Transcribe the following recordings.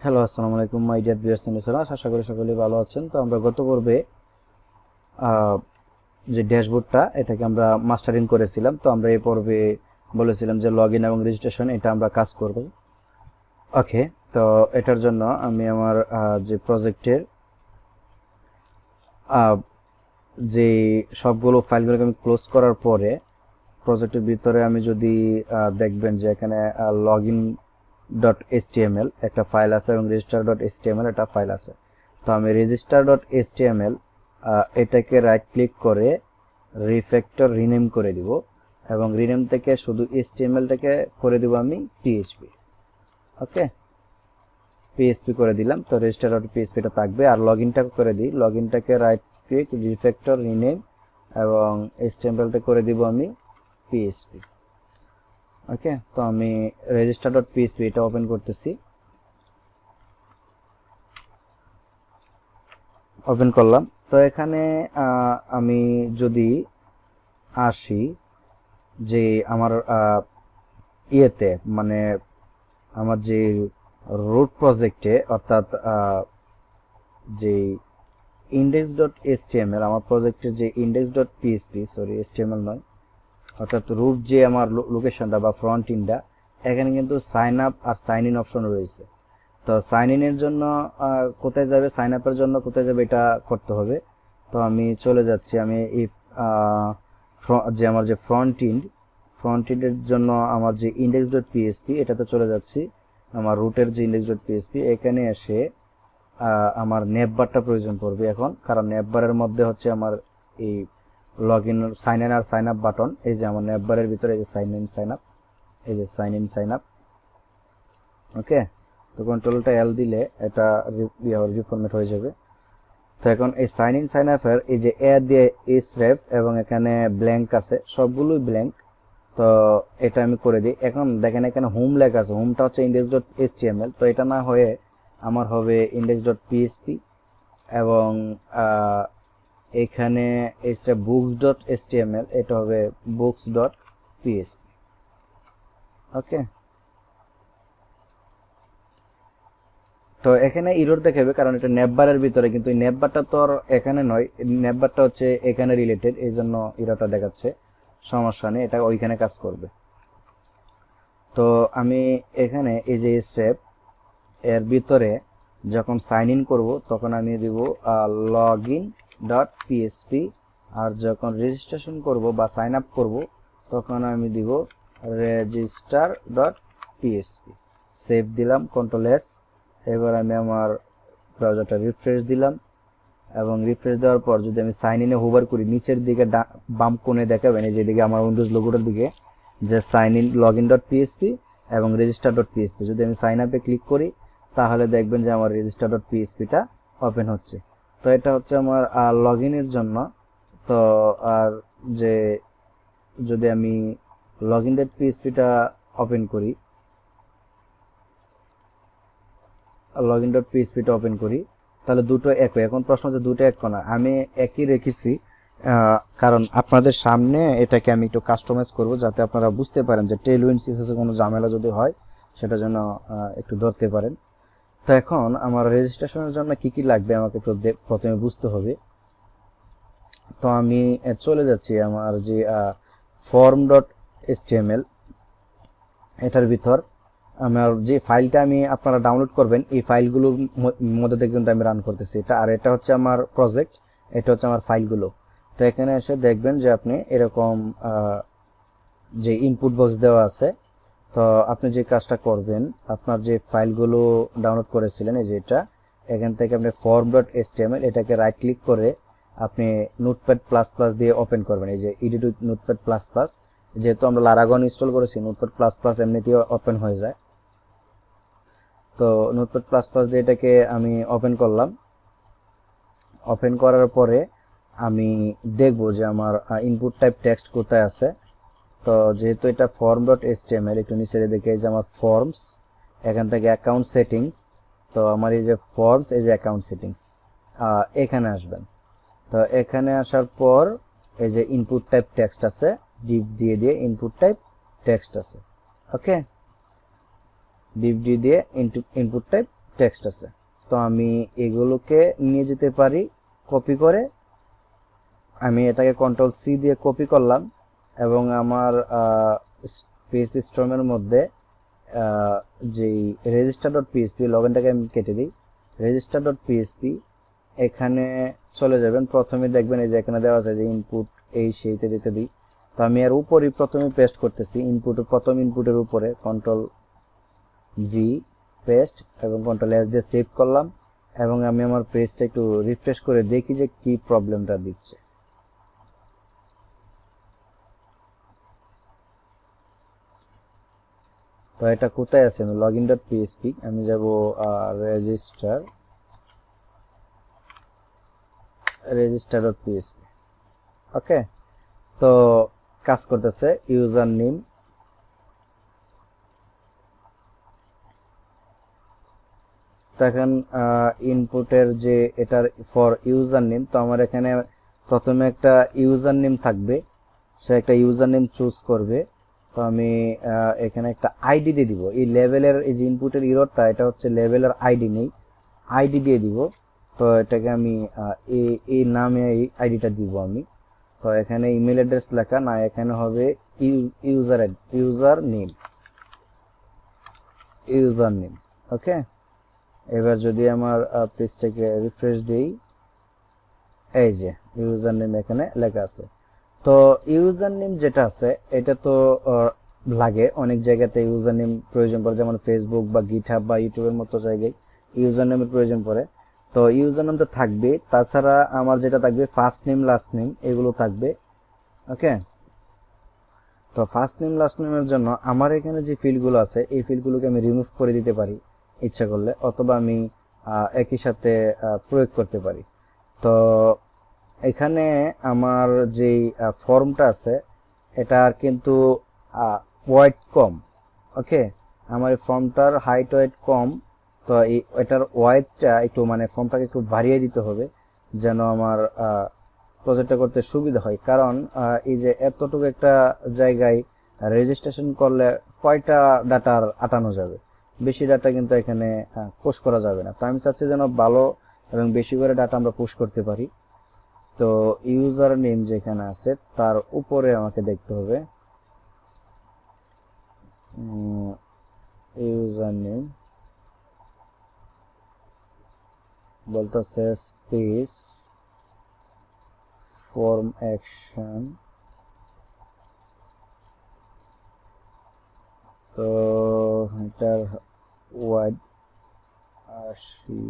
Hello, আসসালামু আলাইকুম my dear viewers and listeners. আশা করি সকলেই ভালো আছেন। তো আমরা গত পর্বে যে ড্যাশবোর্ডটা এটাকে আমরা মাস্টারিং করেছিলাম। তো আমরা এই পর্বে বলেছিলাম যে লগইন এবং রেজিস্ট্রেশন এটা আমরা কাজ করব। ওকে, তো এটার জন্য আমি আমার যে প্রজেক্টের যে সবগুলো ফাইলগুলোকে আমি ক্লোজ করার পরে প্রজেক্টের ভিতরে আমি যদি দেখবেন যে এখানে লগইন ডট এসটিএমএল একটা ফাইল আছে এবং রেজিস্টার ডট এসটিএমএল একটা ফাইল আছে। তো আমি রেজিস্টার ডট এসটিএমএল এটাকে রাইট ক্লিক করে রিফ্যাক্টর রিনেম করে দিব এবং রিনেম থেকে শুধু এসটিএমএলটাকে করে দিব আমি পিএইচপি। ওকে, পিএইচপি করে দিলাম। তো রেজিস্টার ডট পিএইচপিটা থাকবে। আর লগইনটাকে করে দিই, লগইনটাকে রাইট ক্লিক রিফ্যাক্টর রিনেম এবং এসটিএমএলটা করে দিব আমি পিএইচপি। ওকে, তো আমি রেজিস্টার ডট পিএইচপি এটা ওপেন করতেছি। ওপেন করলাম। তো এখানে আমি যদি আসি যে আমার ইয়েতে মানে আমার যে রুট প্রজেক্টে অর্থাৎ যে ইন্ডেক্স ডট এসটিএমএল আমার প্রজেক্টের যে index dot PHP sorry HTML নয়, অর্থাৎ রুট যে আমার লোকেশনটা বা ফ্রন্ট ইনটা, এখানে কিন্তু সাইন আপ আর সাইন ইন অপশন রয়েছে। তো সাইন ইনের জন্য কোথায় যাবে, সাইন আপের জন্য কোথায় যাবে এটা করতে হবে। তো আমি চলে যাচ্ছি, আমি এই যে আমার যে ফ্রন্ট ইন্ডের জন্য আমার যে ইন্ডেক্স ডট পিএইচপি এটাতে চলে যাচ্ছি। আমার রুটের যে ইন্ডেক্স ডট পিএইচপি এখানে এসে আমার নেভবারটা প্রয়োজন পড়বে এখন, কারণ নেভবারের মধ্যে হচ্ছে আমার এই লগ ইন সাইন ইন আর সাইন আপ বাটন। এই যে আমার নেভবারের ভিতরে এই যে সাইন ইন সাইন আপ, এই যে সাইন ইন সাইন আপ। ওকে, তো কন্ট্রোলটা এল দিলে এটা রিফরম্যাট হয়ে যাবে। তো এখন এই সাইন ইন সাইন আপের এই যে এ দিয়ে এসরেফ এবং এখানে ব্ল্যাঙ্ক আছে, সবগুলোই ব্ল্যাঙ্ক। তো এটা আমি করে দিই। এখন দেখেন এখানে হোম লেখা আছে, হোমটা হচ্ছে ইন্ডেক্স ডট এসটিএমএল। তো এটা না হয়ে আমার হবে ইন্ডেক্স ডট পিএইচপি এবং এখানে এসে বুকস ডট এসটিএমএল, এটা হবে বুকস ডট পিএইচপি। ওকে, তো এখানে ইরর দেখাবে কারণ এটা নেভবারের ভিতরে, কিন্তু এই নেভবারটা তো আর এখানে নয়, নেভবারটা হচ্ছে এখানে রিলেটেড, এই জন্য ইররটা দেখাচ্ছে। সমস্যা নেই, এটা ওইখানে কাজ করবে। তো আমি এখানে এই যে স্টেপ এর ভিতরে যখন সাইন ইন করবো তখন আমি দিব লগ ইন ডট পিএইচপি, আর যখন রেজিস্ট্রেশন করব বা সাইন আপ করব তখন আমি দিব রেজিস্টার ডট পিএইচপি। সেভ দিলাম, কন্ট্রোল এস। এবার আমি আমার ব্রাউজারটা রিফ্রেশ দিলাম এবং রিফ্রেশ দেওয়ার পর যদি আমি সাইন ইনে হোভার করি নিচের দিকে বাম কোণে দেখাবেন এই যেদিকে আমার উইন্ডোজ লোগোটার দিকে যে sign in log in dot PHP এবং রেজিস্টার ডট পিএইচপি। যদি আমি সাইন আপে ক্লিক করি তাহলে দেখবেন যে আমার রেজিস্টার ডট পিএইচপিটা ওপেন হচ্ছে। তো এটা হচ্ছে আমার লগ ইনের জন্য। তো আর যে যদি আমি লগ ইন ডট পিএইচপিটা ওপেন করি, লগ ইন ডট পিএইচপিটা ওপেন করি তাহলে দুটো একই। এখন প্রশ্ন হচ্ছে দুটো এক না, আমি একই রেখেছি কারণ আপনাদের সামনে এটাকে আমি একটু কাস্টমাইজ করব যাতে আপনারা বুঝতে পারেন যে টেলউইন্ড সিএসএস কোনো ঝামেলা যদি হয় সেটা যেন একটু ধরতে পারেন। তো এখন আমার রেজিস্ট্রেশনের জন্য কি কি লাগবে আমাকে একটু প্রথমে বুঝতে হবে। তো আমি চলে যাচ্ছি আমার যে ফর্ম ডট এসটিএমএল এটার ভিতর আমার যে ফাইলটা আমি আপনারা ডাউনলোড করবেন এই ফাইলগুলোর মধ্যে থেকে কিন্তু আমি রান করতেছি এটা। আর এটা হচ্ছে আমার প্রজেক্ট, এটা হচ্ছে আমার ফাইলগুলো। তো এখানে এসে দেখবেন যে আপনি এরকম যে ইনপুট বক্স দেওয়া আছে। তো আপনি যে কাজটা করবেন, আপনার যে ফাইলগুলো ডাউনলোড করেছিলেন এই যে এটা, এখান থেকে আপনি ফর্ম ডট এসটিএমএল এটাকে রাইট ক্লিক করে আপনি নোটপ্যাড প্লাস প্লাস দিয়ে ওপেন করবেন। এই যে edit with notepad plus plus, যেহেতু আমরা লারাগন ইনস্টল করেছি নোটপ্যাড প্লাস প্লাস এমনিতেই ওপেন হয়ে যায়। তো নোটপ্যাড প্লাস প্লাস দিয়ে এটাকে আমি ওপেন করলাম। ওপেন করার পরে আমি দেখব যে আমার ইনপুট টাইপ টেক্সট কোথায় আছে। তো যেহেতু এটা ফর্ম ডট এসটিএমএল একটু নিচে দেখে এই যে আমার ফর্মস, এখান থেকে অ্যাকাউন্ট সেটিংস। তো আমার এই যে ফর্মস, এই যে অ্যাকাউন্ট সেটিংস, এখানে আসবেন। তো এখানে আসার পর এই যে ইনপুট টাইপ টেক্সট আছে, ডিভ দিয়ে দিয়ে ইনপুট টাইপ টেক্সট আছে। ওকে, ডিভ দিয়ে ইনপুট টাইপ টেক্সট আছে। তো আমি এগুলোকে নিয়ে যেতে পারি কপি করে, আমি এটাকে কন্ট্রোল সি দিয়ে কপি করলাম এবং আমার পিএইচপি স্টর্মের মধ্যে যেই রেজিস্টার ডট পিএইচপি লগইনটাকে আমি কেটে দিই, রেজিস্টার ডট পিএইচপি এখানে চলে যাবেন। প্রথমে দেখবেন এই যে এখানে দেওয়া আছে যে ইনপুট এই সেইতে দিতে দিই। তো আমি এর উপরই প্রথমে পেস্ট করতেছি, প্রথম ইনপুটের উপরে কন্ট্রোল ভি পেস্ট এবং কন্ট্রোল এস দিয়ে সেভ করলাম এবং আমি আমার পেজটা একটু রিফ্রেশ করে দেখি যে কি প্রবলেমটা দিচ্ছে। তো এটা কোথায় আছে, আমি লগইন ডট পিএইচপি আমি যাব রেজিস্টার ডট পিএইচপি। ওকে, তো কাজ করতেছে। ইউজার নেম, এখন ইনপুটের যে এটার ফর ইউজার নেম, তো আমার এখানে প্রথমে একটা ইউজার নেম থাকবে, সে একটা ইউজার নেম চুজ করবে। তো আমি এখানে একটা আইডি দিয়ে দিব। এই লেভেলের এই যে ইনপুটের ইররটা, এটা হচ্ছে লেভেলের আইডি নেই, আইডি দিয়ে দিব। তো এটাকে আমি এই নামে এই আইডিটা দিব আমি। তো এখানে ইমেল অ্যাড্রেস লেখা না, এখানে হবে ইউজার নেম। ওকে, এবার যদি আমার পেজটাকে রিফ্রেশ দেই, এই যে ইউজার নেম এখানে লেখা আছে। তো ইউজার নেম যেটা আছে এটা তো লাগে অনেক জায়গাতে ইউজার নেম প্রয়োজন পড়ে, যেমন ফেসবুক বা গিটহাব বা ইউটিউবের মতো জায়গায় ইউজার নেমের প্রয়োজন পড়ে। তো ইউজার নেম তো থাকবে, তাছাড়া আমার যেটা থাকবে ফার্স্ট নেম লাস্ট নেম এগুলো থাকবে। ওকে, তো ফার্স্ট নেম লাস্ট নেমের জন্য আমার এখানে যে ফিল্ডগুলো আছে এই ফিল্ডগুলোকে আমি রিমুভ করে দিতে পারি ইচ্ছা করলে, অথবা আমি একই সাথে প্রয়োগ করতে পারি। তো এখানে আমার যেই ফর্মটা আছে এটার কিন্তু ওয়েট কম। ওকে, আমার এই ফর্মটার হাইট ওয়েট কম, তো এটার ওয়েটটা একটু মানে ফর্মটাকে একটু বাড়িয়ে দিতে হবে যেন আমার প্রজেক্টটা করতে সুবিধা হয়। কারণ এই যে এতটুকু একটা জায়গায় রেজিস্ট্রেশন করলে কয়টা ডাটা আটানো যাবে, বেশি ডাটা কিন্তু এখানে পুশ করা যাবে না। তো আমি চাচ্ছি যেন ভালো এবং বেশি করে ডাটা আমরা পুশ করতে পারি। তো ইউজার নেম যেখানে আছে তার উপরে আমাকে দেখতে হবে ইউজার নেম বলতেছে স্পেস ফর্ম অ্যাকশন। তো এটার ওয়াইড 80,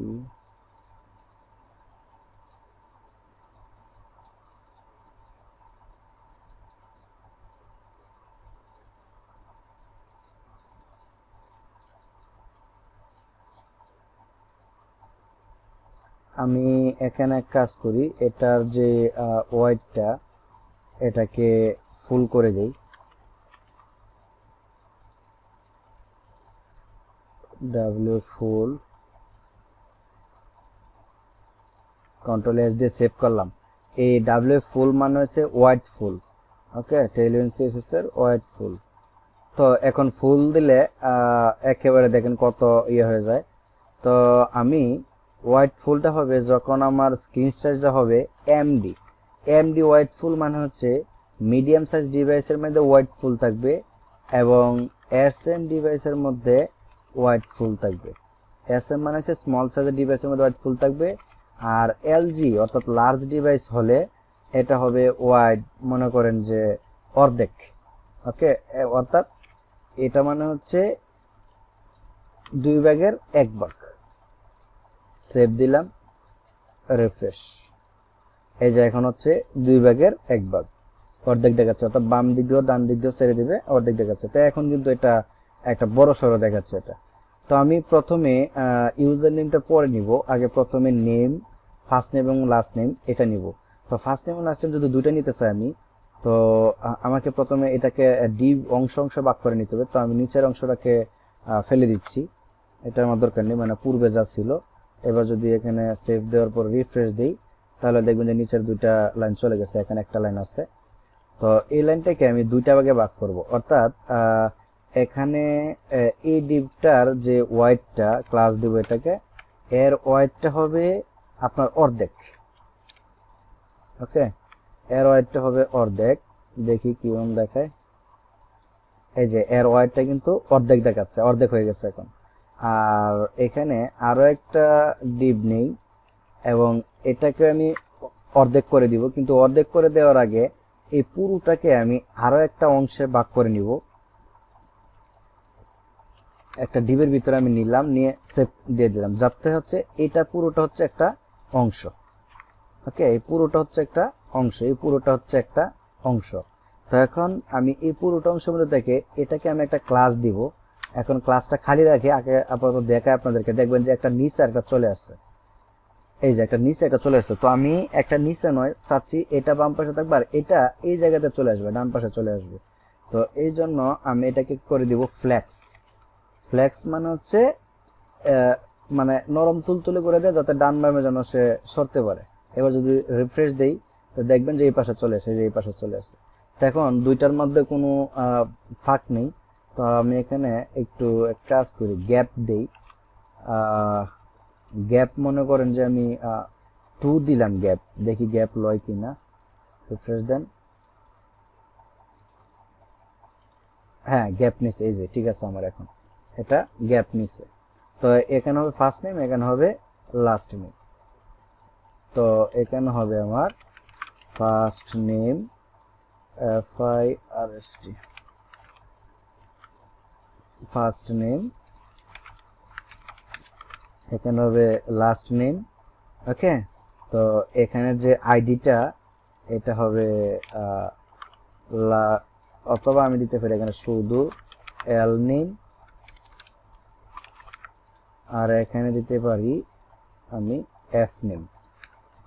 আমি এখানে এক কাজ করি, এটার যে ওয়াইডটা এটাকে ফুল করে দেই, ডাব্লিউ ফুল, কন্ট্রোল এস দিয়ে সেভ করলাম। এই ডাব্লিউ ফুল মানে হচ্ছে ওয়াইড ফুল। ওকে, টেইলউইন সিএসএস এর ওয়াইড ফুল। তো এখন ফুল দিলে একেবারে দেখেন কত ইয়ে হয়ে যায়। তো আমি ওয়াইড ফুলটা হবে যখন আমার স্ক্রিন সাইজটা হবে এমডি ওয়াইড ফুল মানে হচ্ছে মিডিয়াম সাইজ ডিভাইসের মধ্যে ওয়াইড ফুল থাকবে এবং এসএম ডিভাইসের মধ্যে ওয়াইড ফুল থাকবে। এসএম মানে হচ্ছে স্মল সাইজের ডিভাইসের মধ্যে ওয়াইড ফুল থাকবে, আর এলজি অর্থাৎ লার্জ ডিভাইস হলে এটা হবে ওয়াইড মনে করেন যে অর্ধেক। ওকে, অর্থাৎ এটা মানে হচ্ছে 2/1 সেভ দিলাম, রিফ্রেশ, এই যে এখন হচ্ছে 2/1 অর্ধেক দেখাচ্ছে, অর্থাৎ বাম দিক দিয়ে ডান দিক দিয়ে ছেড়ে দিবে অর্ধেক দেখাচ্ছে। তো এখন কিন্তু এটা একটা বড় সড়ো দেখাচ্ছে এটা। তো আমি প্রথমে ইউজার নেমটা পরে নিব, আগে প্রথমে নেম ফার্স্ট নেম এবং লাস্ট নেম এটা নিব। তো ফার্স্ট নেম এবং লাস্ট নেম যদি দুটো নিতে চাই আমি, তো আমাকে প্রথমে এটাকে অংশ ভাগ করে নিতে হবে। তো আমি নিচের অংশটাকে ফেলে দিচ্ছি, এটা আমার দরকার নেই, মানে পূর্বে যা ছিল। এবার যদি এখানে সেভ দেওয়ার পর রিফ্রেশ দিই তাহলে দেখবেন যে নিচের দুইটা লাইন চলে গেছে, এখানে একটা লাইন আছে। তো এই লাইনটাকে আমি দুইটা ভাগে ভাগ করব, অর্থাৎ এখানে এই ডিভটার যে ওয়াইডটা ক্লাস দিব এটাকে এর ওয়েটটা হবে আপনার অর্ধেক। ওকে, এর ওয়েটটা হবে অর্ধেক। দেখি কিরকম দেখায়। এই যে এর ওয়েটটা কিন্তু অর্ধেক দেখাচ্ছে, অর্ধেক হয়ে গেছে এখন। আর এখানে আরো একটা ডিপ নেই এবং এটাকে আমি অর্ধেক করে দিব, কিন্তু অর্ধেক করে দেওয়ার আগে এই পুরোটাকে আমি আরো একটা অংশে ভাগ করে নিব। একটা ডিবের ভিতরে আমি নিলাম, নিয়ে সেভ দিয়ে দিলাম, যাতে হচ্ছে এটা পুরোটা হচ্ছে একটা অংশ। ওকে, এই পুরোটা হচ্ছে একটা অংশ, এই পুরোটা হচ্ছে একটা অংশ। তো এখন আমি এই পুরোটা অংশের মধ্যে থেকে এটাকে আমি একটা ক্লাস দিব। এখন ক্লাসটা খালি রাখি, আগে আপাতত দেখায় আপনাদেরকে। দেখবেন যে একটা নিচে একটা চলে আসছে, এই যে একটা নিচে একটা চলে আসছে। তো আমি একটা নিচে নয় চাচ্ছি এটা বাম পাশে থাকবে, আর এটা এই জায়গাতে চলে আসবে, ডান পাশে চলে আসবে। তো এই জন্য আমি এটাকে করে দিব ফ্লেক্স। ফ্লেক্স মানে হচ্ছে মানে নরম তুলতুলে করে দেয়, যাতে ডান বামে যেন সে সরতে পারে। এবার যদি রিফ্রেশ দেই তো দেখবেন যে এই পাশে চলে আসে, যে এই পাশে চলে আসে। তো এখন দুইটার মধ্যে কোনো ফাঁক নেই। তো আমি এখানে একটু এক কাজ করি, গ্যাপ দেই। গ্যাপ মনে করেন যে আমি 2 দিলাম গ্যাপ, দেখি গ্যাপ লয় কিনা। রিফ্রেশ দেন, হ্যাঁ গ্যাপ নিচ্ছে, এই যে ঠিক আছে আমার এখন এটা গ্যাপ নিচ্ছে। তো এখানে হবে ফার্স্ট নেম, এখানে হবে লাস্ট নেম। তো এখানে হবে আমার first name FIRST, first name. এখানে হবে লাস্ট নেম। ওকে, তো এখানে যে আইডিটা এটা হবে অথবা আমি দিতে পারি এখানে শুধু এল নেম, আর এখানে দিতে পারি আমি এফ নেম।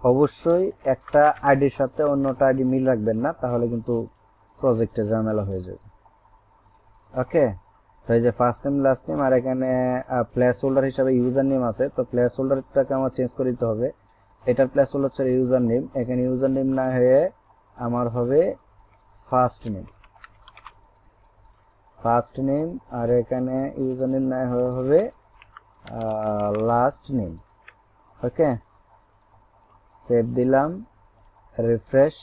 অবশ্যই একটা আইডির সাথে অন্যটা আইডি মিল রাখবেন না, তাহলে কিন্তু প্রজেক্টে ঝামেলা হয়ে যাবে। ওকে, তো এই যে ফার্স্ট নেম লাস্ট নেম, আর এখানে প্লেস হোল্ডার হিসাবে ইউজার নেম আছে। তো প্লেস হোল্ডারটাকে আমার চেঞ্জ করে দিতে হবে। এটার প্লেস হোল্ডার হচ্ছে ইউজার নেম, এখানে ইউজার নেম না হয়ে আমার হবে ফার্স্ট নেম, ফার্স্ট নেম। আর এখানে ইউজার নেম না হয়ে হবে লাস্ট নেম। ওকে, সেভ দিলাম, রিফ্রেশ,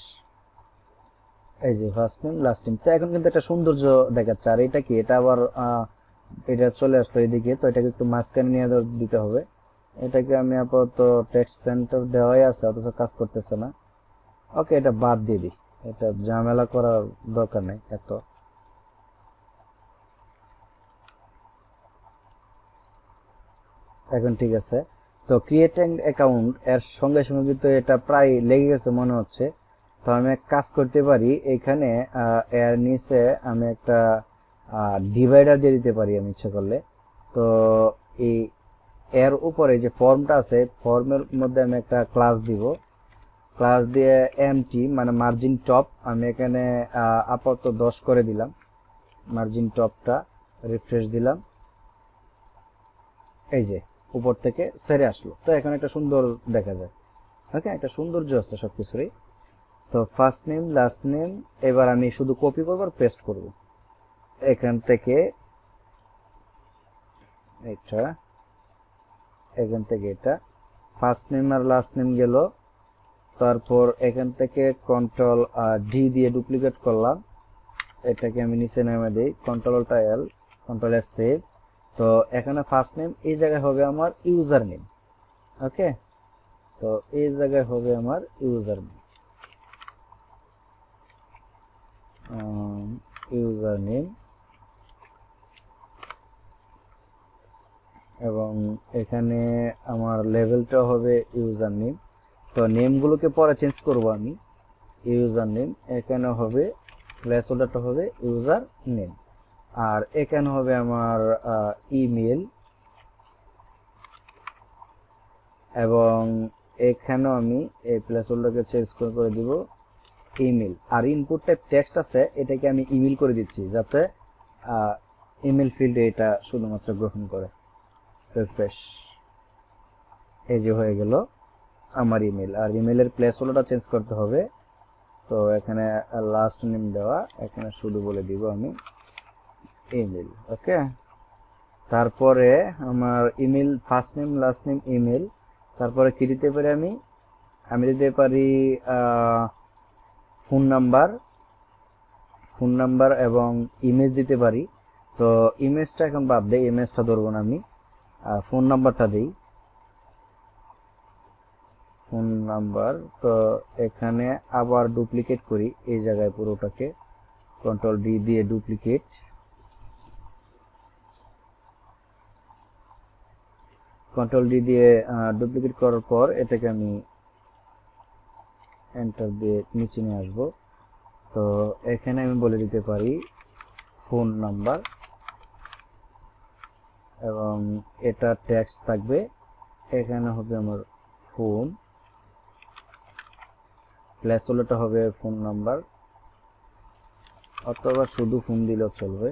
এই যে ফার্স্ট নেম লাস্ট নেম। তো এখন কিন্তু একটা সৌন্দর্য দেখাচ্ছে। আর এটা কি, এটা আবার এটা চলে আসলো এদিকে, তো এটাকে একটু মাঝখানে নিয়ে দিতে হবে। এটাকে আমি আপাতত টেক্সট সেন্টার দেওয়াই আছে, অথচ কাজ করতেছে না। ওকে, এটা বাদ দিয়ে দিই, এটা ঝামেলা করার দরকার নেই এত। এখন ঠিক আছে। তো ক্রিয়েট অ্যান অ্যাকাউন্ট এর সঙ্গে সঙ্গে কিন্তু এটা প্রায় লেগে গেছে মনে হচ্ছে। তো আমি এক কাজ করতে পারি, এখানে এর নিচে আমি একটা ডিভাইডার দিয়ে দিতে পারি আমি ইচ্ছা করলে। তো এই এর উপরে যে ফর্মটা আছে, ফর্মের মধ্যে আমি একটা ক্লাস দিব। ক্লাস দিয়ে এমটি মানে মার্জিন টপ আমি এখানে আপাতত 10 করে দিলাম, মার্জিন টপটা। রিফ্রেশ দিলাম, এই যে উপর থেকে সেরে আসলো। তো এখন একটা সুন্দর দেখা যায়। ওকে, একটা সৌন্দর্য আছে সবকিছুরই। তো ফার্স্ট নেম লাস্ট নেম, এবার আমি শুধু কপি করব আর পেস্ট করব। এখান থেকে এটা, এখান থেকে এটা, ফার্স্ট নেম আর লাস্ট নেম গেল। তারপর এখান থেকে কন্ট্রোল ডি দিয়ে ডুপ্লিকেট করলাম, এটাকে আমি নিচে নামিয়ে দিই, কন্ট্রোল এল, কন্ট্রোল এস, সেভ। তো এখানে ফার্স্ট নেম এই জায়গায় হবে আমার ইউজার নেম। ওকে, তো এই জায়গায় হবে আমার ইউজার নেম, ইউজার নেম। এবং এখানে আমার লেভেলটা হবে ইউজার নেম। তো নেমগুলোকে পরে চেঞ্জ করব আমি। ইউজার নেম এখানে হবে, প্লেস হোল্ডারটা হবে ইউজার নেম। আর এখানে হবে আমার ইমেল, এবং এখানেও আমি এই প্লেস হোল্ডারকে চেঞ্জ করে দিব ইমেল। আর ইনপুট টাইপ টেক্সট আছে, এটাকে আমি ইমেল করে দিচ্ছি, যাতে ইমেল ফিল্ডে এটা শুধুমাত্র গ্রহণ করে। রিফ্রেশ, এই যে হয়ে গেল আমার ইমেল। আর ইমেলের প্লেস হোল্ডারটা চেঞ্জ করতে হবে। তো এখানে লাস্ট নেম দেওয়া, এখানে শুধু বলে দিব আমি ইমেল। ওকে, তারপরে আমার email, first name last name email. তারপরে কি দিতে পারি আমি? আমি দিতে পারি ফোন নাম্বার এবং ইমেজ দিতে পারি। তো ইমেজটা এখন বাদ দেই, ইমেজটা ধরবো না আমি, ফোন নাম্বারটা দিই, ফোন নাম্বার। তো এখানে আবার ডুপ্লিকেট করি এই জায়গায় পুরোটাকে, কন্ট্রোল ডি দিয়ে ডুপ্লিকেট। কন্ট্রোল ডি দিয়ে ডুপ্লিকেট করার পর এটাকে আমি এন্টার দিয়ে নিচে নিয়ে আসবো। তো এখানে আমি বলে দিতে পারি ফোন নাম্বার এবং এটা টেক্সট থাকবে, এখানে হবে আমার ফোন, প্লেস হলোটা হবে ফোন নাম্বার অথবা শুধু ফোন দিলেও চলবে।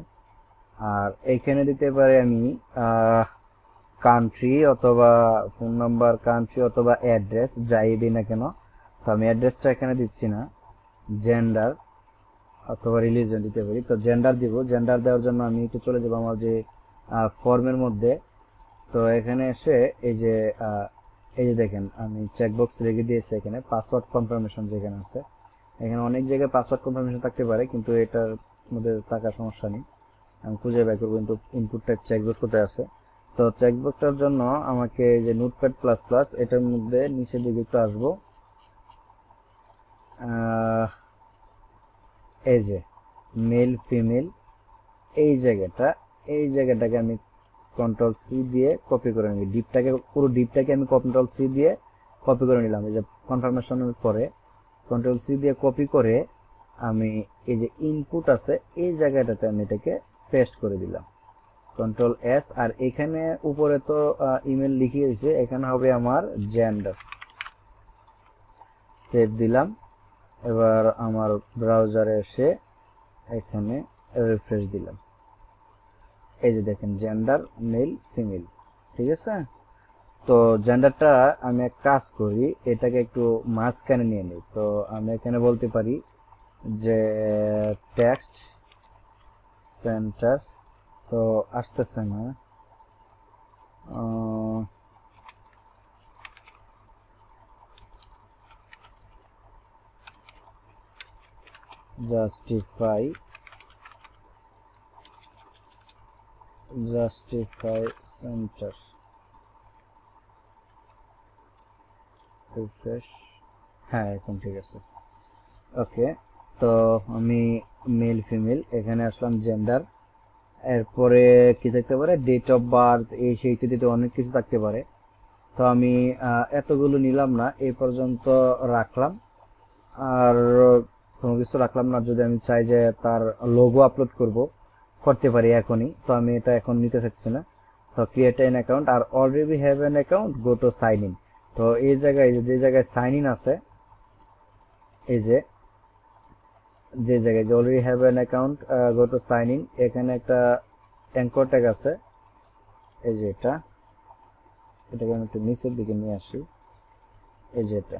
আর এইখানে দিতে পারি আমি কান্ট্রি অথবা ফোন নাম্বার, কান্ট্রি অথবা অ্যাড্রেস, যাই দিই না কেন। তো আমি অ্যাড্রেসটা এখানে দিচ্ছি না, জেন্ডার অথবা রিলিজন দিতে পারি। তো জেন্ডার দিব, জেন্ডার দেওয়ার জন্য আমি একটু চলে যাব আমার যে ফর্মের মধ্যে। তো এখানে এসে এই যে দেখেন আমি চেকবক্স রেখে দিয়েছি এখানে, পাসওয়ার্ড কনফার্মেশন যেখানে আছে, এখানে অনেক জায়গায় পাসওয়ার্ড কনফার্মেশন থাকতে পারে, কিন্তু এটার মধ্যে থাকার সমস্যা নেই, আমি খুঁজে বের করবো। কিন্তু ইনপুট টাইপ চেকবক্স কোথায় আছে? তো চেকবক্সটার জন্য আমাকে যে নোটপ্যাড প্লাস প্লাস এটার মধ্যে নিচের দিকে একটু আসবো, এই যে মেল ফিমেল এই জায়গাটাকে আমি কন্ট্রোল সি দিয়ে কপি করে নিই, পুরো ডিপটাকে আমি কন্ট্রোল সি দিয়ে কপি করে নিলাম। এই যে কনফার্মেশনের পরে কন্ট্রোল সি দিয়ে কপি করে আমি এই যে ইনপুট আছে এই জায়গাটাতে আমি এটাকে পেস্ট করে দিলাম, কন্ট্রোল এস। আর এখানে উপরে তো ইমেল লিখে হয়েছে, এখানে হবে আমার জেন্ডার, সেভ দিলাম। এবার আমার ব্রাউজারে এসে এখানে রিফ্রেশ দিলাম, এই যে দেখেন জেন্ডার মেল ফিমেল, ঠিক আছে। তো জেন্ডারটা আমি এক কাজ করি, এটাকে একটু মাঝখানে নিয়ে নিই। তো আমি এখানে বলতে পারি যে টেক্সট সেন্টার, তো আসতেছে না, জাস্টিফাই সেন্টার, রিফ্রেশ, হ্যাঁ এখন ঠিক আছে, ওকে। তো আমি মেল ফিমেল এখানে আসলাম, জেন্ডার, এরপরে কি থাকতে পারে, ডেট অফ বার্থ, এই সেই ইত্যাদিতে অনেক কিছু থাকতে পারে। তো আমি এতগুলো নিলাম না, এই পর্যন্ত রাখলাম, আর কোনো কিছু রাখলাম না। যদি আমি চাই যে তার লোগো আপলোড করতে পারি এখনই, তো আমি এটা এখন নিতে চাচ্ছি না। তো ক্রিয়েট অ্যান অ্যাকাউন্ট, আর already have an account, go to sign in. তো এই জায়গায় যে জায়গায় সাইন ইন আছে, এই যে জায়গায় যে already have an account, go to sign in, এখানে একটা অ্যাঙ্কর ট্যাগ আছে, এই যে এটাকে আমি একটু নিচের দিকে নিয়ে আসি, এই যে এটা,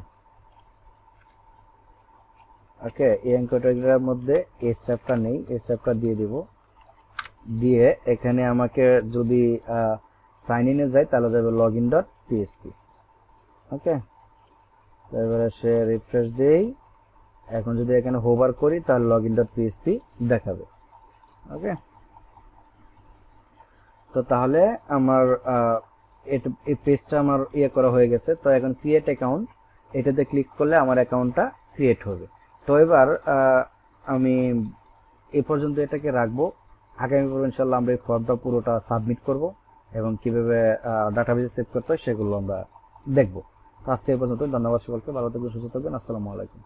ওকে। এই অ্যাঙ্কর ট্যাগের মধ্যে এই স্যাপটা নেই, এই স্যাপটা দিয়ে দিব, দিয়ে এখানে আমাকে যদি সাইন ইনে যাই তাহলে যাবে login.php, ওকে। এবারে সে রিফ্রেশ দেই, এখন যদি এখানে হোভার করি তাহলে login.php দেখাবে, ওকে। তো তাহলে আমার এই পেজটা আমার করা হয়ে গেছে। তো এখন ক্রিয়েট অ্যাকাউন্ট, এটাতে ক্লিক করলে আমার অ্যাকাউন্টটা ক্রিয়েট হবে। তো এবার আমি এ পর্যন্ত এটাকে রাখবো, আগামী পর্ব ইনশাল্লাহ আমরা এই ফর্মটা পুরোটা সাবমিট করব এবং কিভাবে ডাটাবেজে সেভ করতে হয় সেগুলো আমরা দেখব। তো আজকে এই পর্যন্ত, ধন্যবাদ সকলকে, ভালো থাকবেন, সুস্থ থাকবেন, আসসালামু আলাইকুম।